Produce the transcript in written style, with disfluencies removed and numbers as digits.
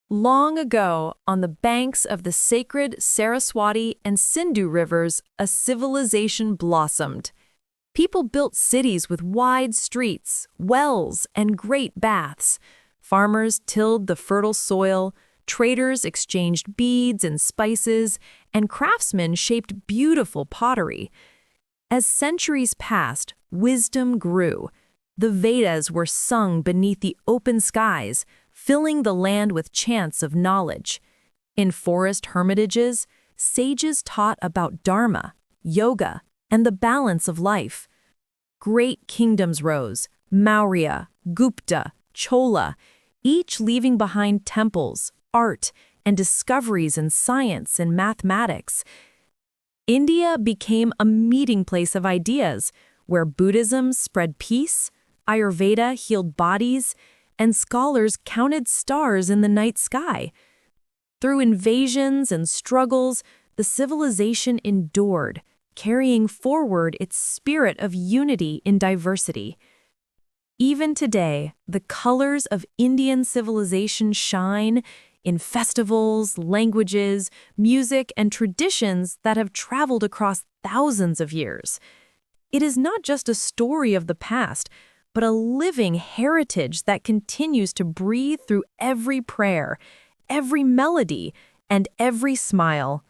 Long ago, on the banks of the sacred Saraswati and Sindhu rivers, a civilization blossomed. People built cities with wide streets, wells, and great baths. Farmers tilled the fertile soil, traders exchanged beads and spices, and craftsmen shaped beautiful pottery. As centuries passed, wisdom grew. The Vedas were sung beneath the open skies, filling the land with chants of knowledge. In forest hermitages, sages taught about dharma, yoga, and the balance of life. Great kingdoms rose, Maurya, Gupta, Chola, each leaving behind temples, art, and discoveries in science and mathematics. India became a meeting place of ideas, where Buddhism spread peace, Ayurveda healed bodies, and scholars counted stars in the night sky. Through invasions and struggles, the civilization endured, carrying forward its spirit of unity in diversity. Even today, the colors of Indian civilization shine in festivals, languages, music, and traditions that have traveled across thousands of years. It is not just a story of the past, but a living heritage that continues to breathe through every prayer, every melody, and every smile.